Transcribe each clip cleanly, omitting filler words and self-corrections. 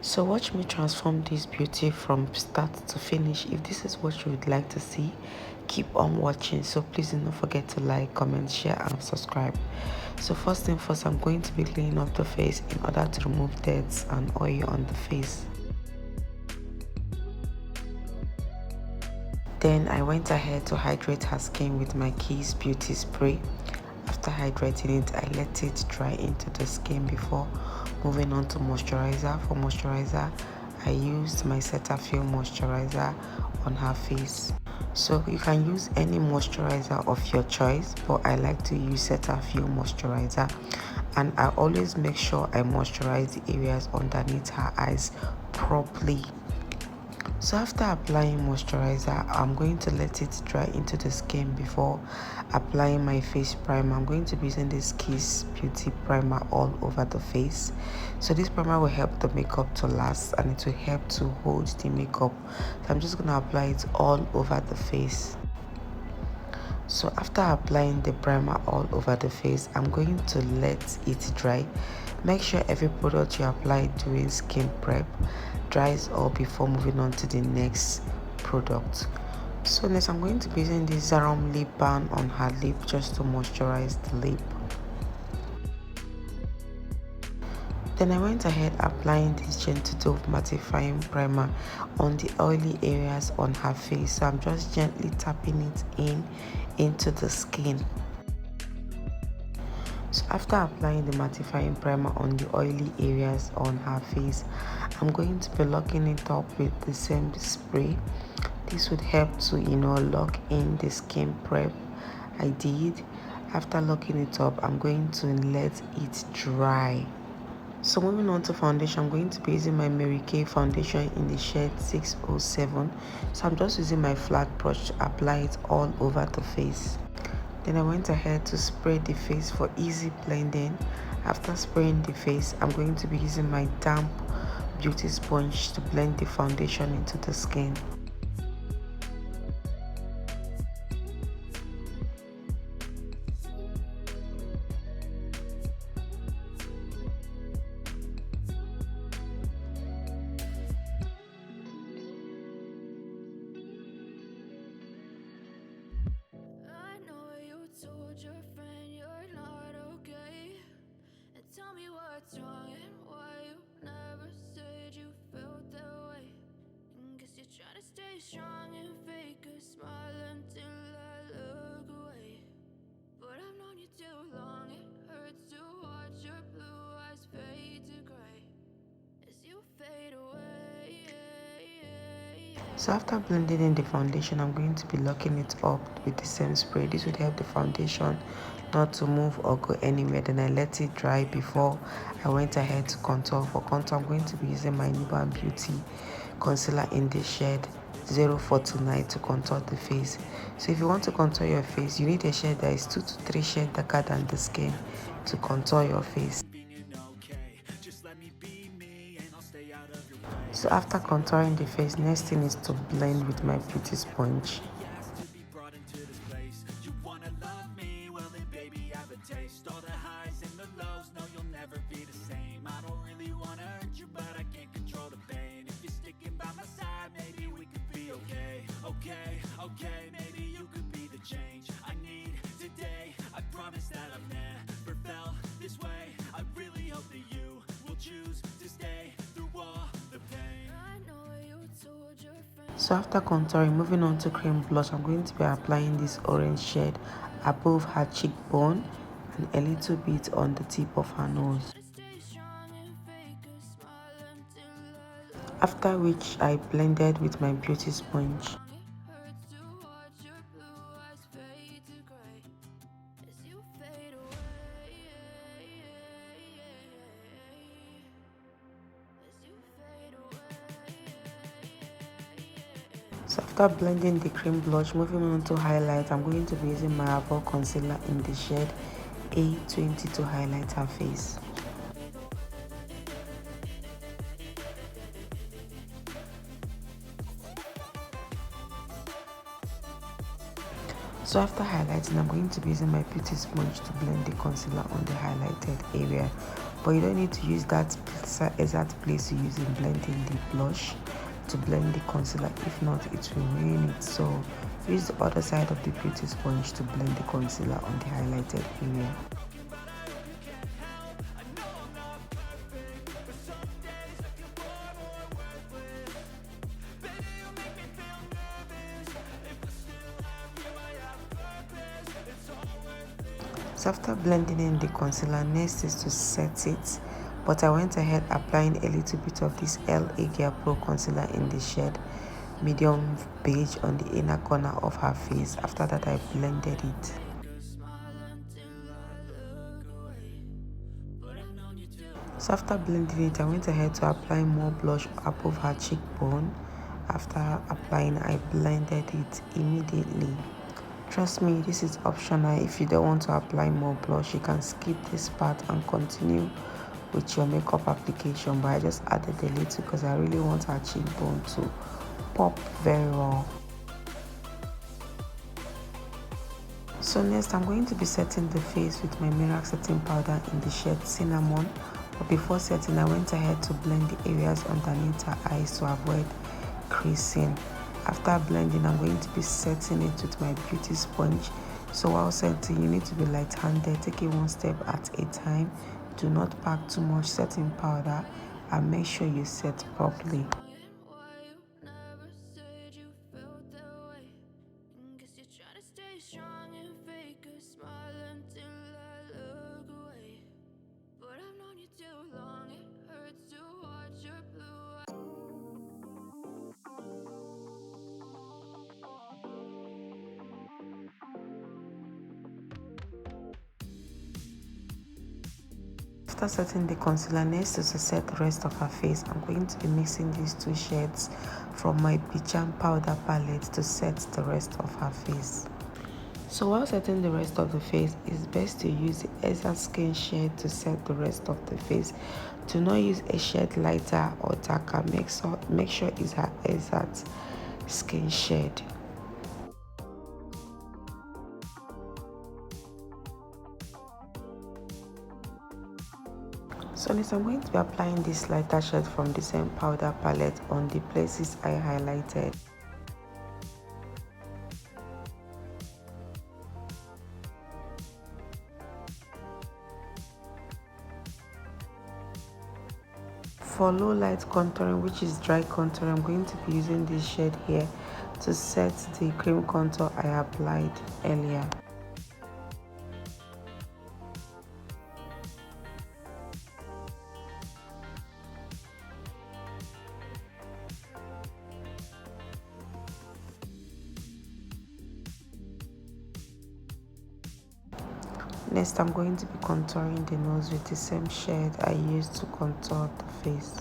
So watch me transform this beauty from start to finish. If this is what you would like to see, keep on watching. So please do not forget to like, comment, share and subscribe. So first thing first, I'm going to be cleaning up the face in order to remove dirt and oil on the face. Then I went ahead to hydrate her skin with my Kiss Beauty Spray. After hydrating it, I let it dry into the skin before moving on to moisturizer. For moisturizer, I used my Cetaphil moisturizer on her face. So you can use any moisturizer of your choice, but I like to use Cetaphil moisturizer, and I always make sure I moisturize the areas underneath her eyes properly. So after applying moisturizer, I'm going to let it dry into the skin before applying my face primer. I'm going to be using this Kiss Beauty primer all over the face. So this primer will help the makeup to last and it will help to hold the makeup. So I'm just going to apply it all over the face. So after applying the primer all over the face, I'm going to let it dry. Make sure every product you apply during skin prep dries all before moving on to the next product. So next, I'm going to be using this Zaron lip balm on her lip just to moisturize the lip. Then I went ahead applying this Gentle Dove mattifying primer on the oily areas on her face. So I'm just gently tapping it into the skin. So after applying the mattifying primer on the oily areas on her face, I'm going to be locking it up with the same spray. This would help to lock in the skin prep I did. After locking it up, I'm going to let it dry. So moving on to foundation, I'm going to be using my Marykay foundation in the shade 607. So I'm just using my flat brush to apply it all over the face. Then I went ahead to spray the face for easy blending. After spraying the face, I'm going to be using my damp beauty sponge to blend the foundation into the skin. Told your friend you're not okay, and tell me what's wrong and why you never said you felt that way. Guess you're trying to stay strong and fake a smile until I look away. But I've known you too long, it hurts to watch your blue eyes fade to gray as you fade away. So after blending in the foundation, I'm going to be locking it up with the same spray. This would help the foundation not to move or go anywhere. Then I let it dry before I went ahead to contour. For contour, I'm going to be using my New Beauty concealer in the shade 049 to contour the face. So if you want to contour your face, you need a shade that is 2 to 3 shades darker than the skin to contour your face. So after contouring the face, next thing is to blend with my beauty sponge. Okay, maybe you could be the change I need today. I promise that I've never felt this way. I really hope that you will choose to stay through all the pain. I know you told your friend. So after contouring, moving on to cream blush, I'm going to be applying this orange shade above her cheekbone and a little bit on the tip of her nose. After which I blended with my beauty sponge. So after blending the cream blush, moving on to highlight, I'm going to be using my Avour concealer in the shade A20 to highlight her face. So after highlighting, I'm going to be using my beauty sponge to blend the concealer on the highlighted area but you don't need to use that exact place you use in blending the blush to blend the concealer. If not, it will ruin it. So use the other side of the beauty sponge to blend the concealer on the highlighted area. So after blending in the concealer, next is to set it, but I went ahead applying a little bit of this LA Gear Pro concealer in the shade medium beige on the inner corner of her face. After that, I blended it. So after blending it, I went ahead to apply more blush above her cheekbone. After applying, I blended it immediately. Trust me, this is optional. If you don't want to apply more blush, you can skip this part and continue with your makeup application, but I just added a little because I really want her cheekbone to pop very well. So next, I'm going to be setting the face with my Merak setting powder in the shade Cinnamon. But before setting, I went ahead to blend the areas underneath her eyes to avoid creasing. After blending, I'm going to be setting it with my beauty sponge. So while setting, you need to be light-handed. Take it one step at a time. Do not pack too much setting powder and make sure you set properly. After setting the concealer, next is to set the rest of her face. I'm going to be mixing these two shades from my Becharm powder palette to set the rest of her face. So while setting the rest of the face, it's best to use the exact skin shade to set the rest of the face. Do not use a shade lighter or darker. Make sure it's her exact skin shade. So next, I'm going to be applying this lighter shade from the same powder palette on the places I highlighted. For low light contouring, which is dry contour, I'm going to be using this shade here to set the cream contour I applied earlier. Next, I'm going to be contouring the nose with the same shade I used to contour the face.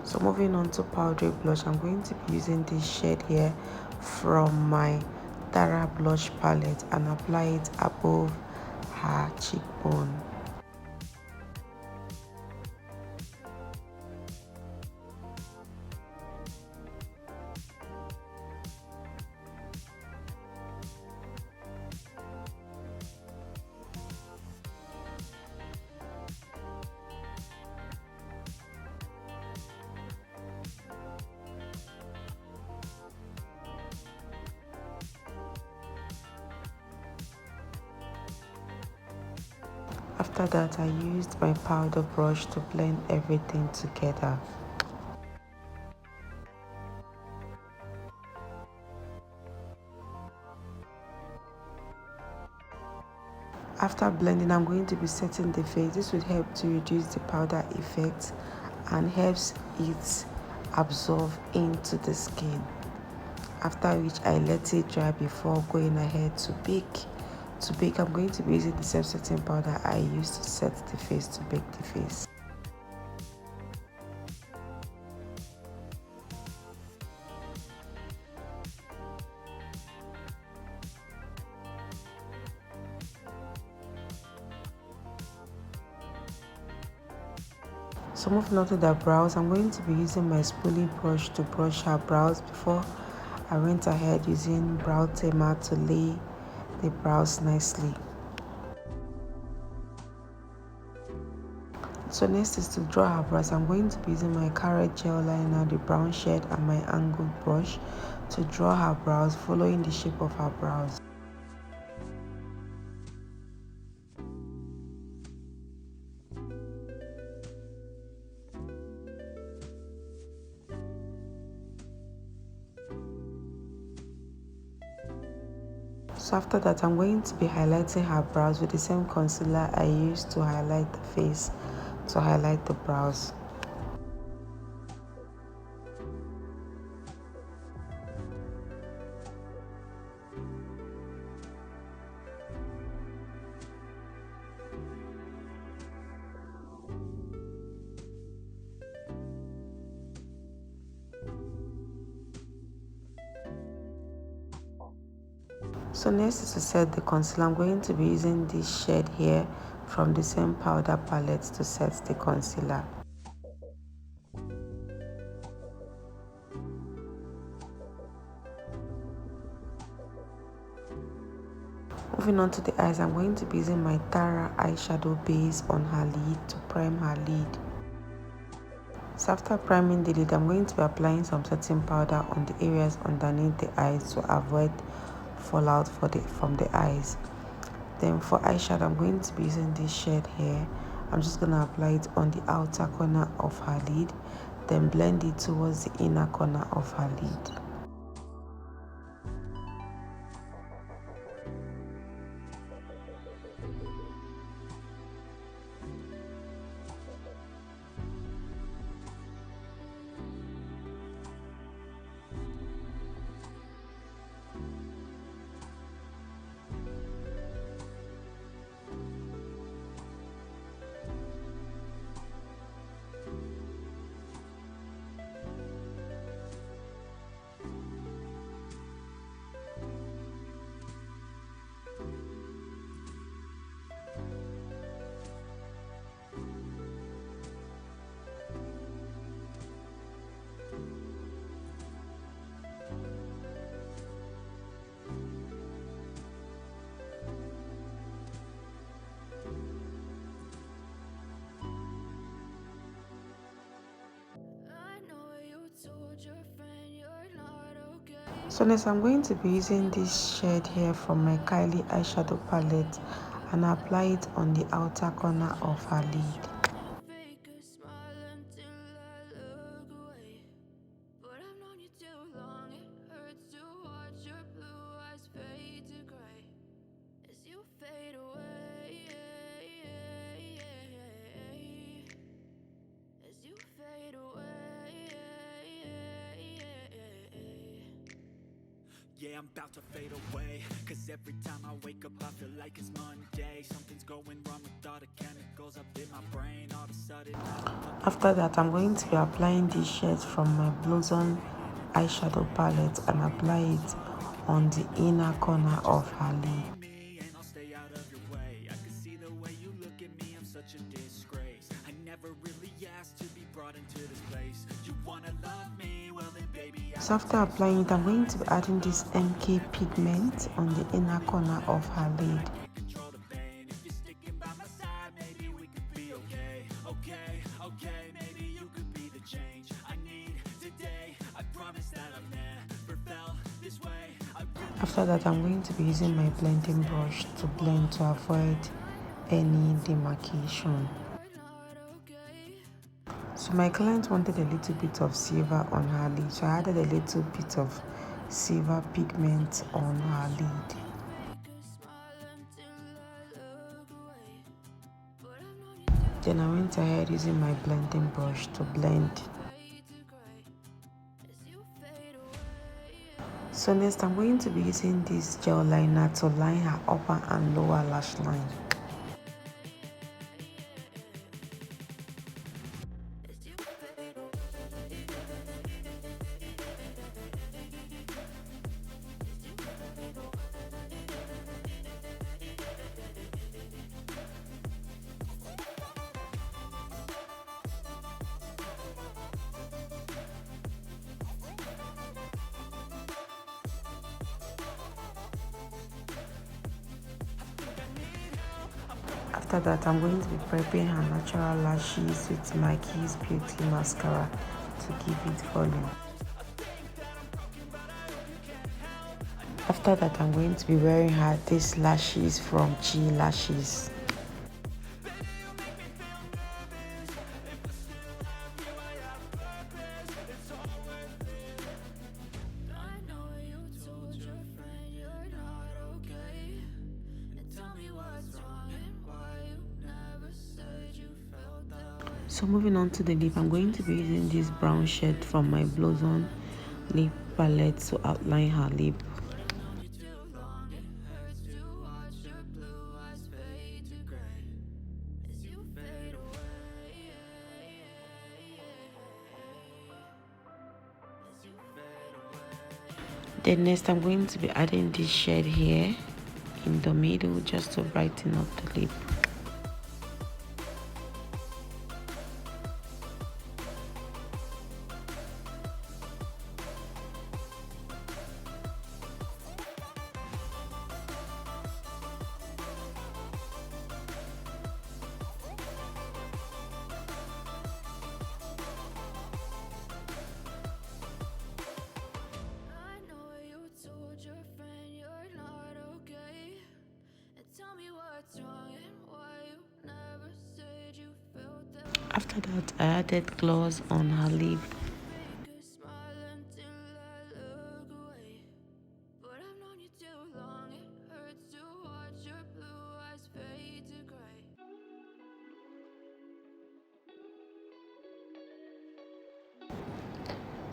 So moving on to powdery blush, I'm going to be using this shade here from my Tara blush palette and apply it above her cheekbone. After that, I used my powder brush to blend everything together. After blending, I'm going to be setting the face. This would help to reduce the powder effect and helps it absorb into the skin. After which, I let it dry before going ahead to bake. To bake, I'm going to be using the same setting powder I used to set the face to bake the face. So moving on to the brows, I'm going to be using my spoolie brush to brush her brows before I went ahead using brow tamer to lay the brows nicely. So next is to draw her brows. I'm going to be using my carrot gel liner, the brown shade, and my angled brush to draw her brows, following the shape of her brows. So after that, I'm going to be highlighting her brows with the same concealer I used to highlight the face to highlight the brows. So next is to set the concealer. I'm going to be using this shade here from the same powder palette to set the concealer. Moving on to the eyes, I'm going to be using my Tara eyeshadow base on her lid to prime her lid. So after priming the lid, I'm going to be applying some setting powder on the areas underneath the eyes to avoid fallout from the eyes. Then for eyeshadow, I'm going to be using this shade here. I'm just going to apply it on the outer corner of her lid, then blend it towards the inner corner of her lid. So next I'm going to be using this shade here from my Kylie eyeshadow palette and apply it on the outer corner of her lid. Yeah, I'm about to fade away, cause every time I wake up I feel like it's Monday. Something's going wrong with all the chemicals up in my brain. All of a sudden after that, I'm going to be applying these shades from my Blossom eyeshadow palette and apply it on the inner corner of her lid. and I'll stay out of your way. I can see the way you look at me, I'm such a disgrace. I never really asked to be brought into this place. You wanna love me? Well then baby, So after applying it, I'm going to be adding this MK pigment on the inner corner of her lid. control the pain. If you're sticking by my side, maybe we could be okay. Okay, maybe you could be the change I need today. I promise that I've never felt this way. After that, I'm going to be using my blending brush to blend to avoid any demarcation. So my client wanted a little bit of silver on her lid, so I added a little bit of silver pigment on her lid. Then I went ahead using my blending brush to blend. So next I'm going to be using this gel liner to line her upper and lower lash line. After that, I'm going to be prepping her natural lashes with my Kiss Beauty mascara to give it volume. After that, I'm going to be wearing her these lashes from G Lashes. So moving on to the lip, I'm going to be using this brown shade from my Blossom lip palette to outline her lip. Then next, I'm going to be adding this shade here in the middle just to brighten up the lip. After that, I added gloss on her lip.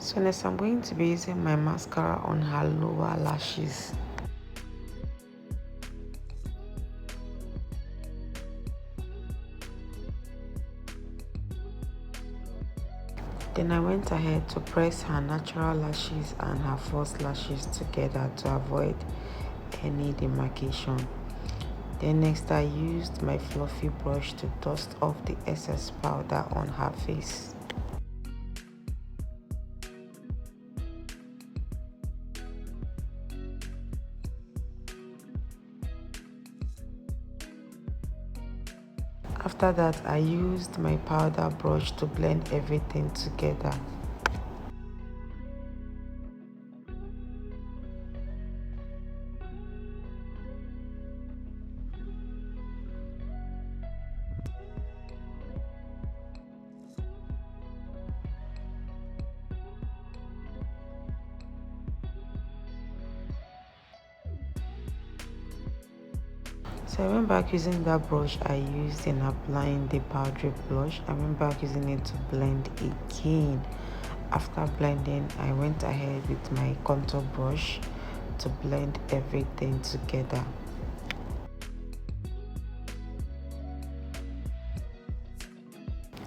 So next, I'm going to be using my mascara on her lower lashes. Then I went ahead to press her natural lashes and her false lashes together to avoid any demarcation. Then next, I used my fluffy brush to dust off the excess powder on her face. After that, I used my powder brush to blend everything together. So I went back using that brush I used in applying the powdery blush. I went back using it to blend again. After blending, I went ahead with my contour brush to blend everything together.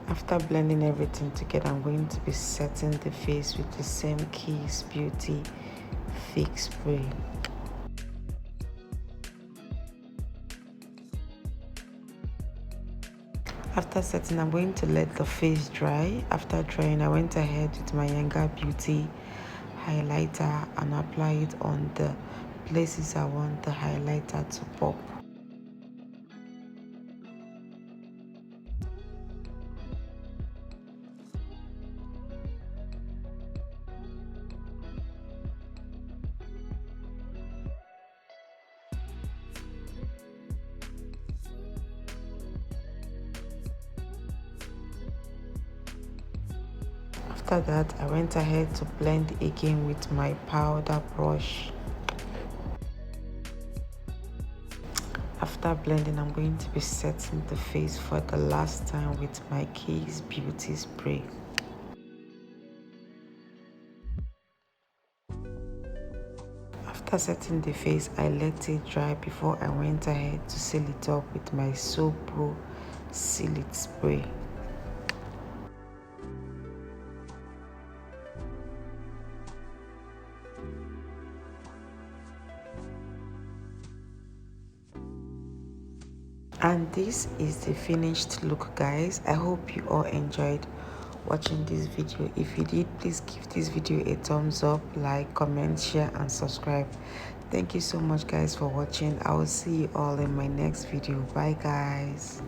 After blending everything together, I'm going to be setting the face with the same Kiss Beauty Fix Spray. After setting, I'm going to let the face dry. After drying, I went ahead with my Yanga Beauty highlighter and apply it on the places I want the highlighter to pop. After that, I went ahead to blend again with my powder brush. After blending, I'm going to be setting the face for the last time with my Kiss Beauty Spray. After setting the face, I let it dry before I went ahead to seal it up with my So Pro Seal It Spray. And this is the finished look, guys. I hope you all enjoyed watching this video. If you did, please give this video a thumbs up, like, comment, share and subscribe. Thank you so much guys for watching. I will see you all in my next video. Bye guys.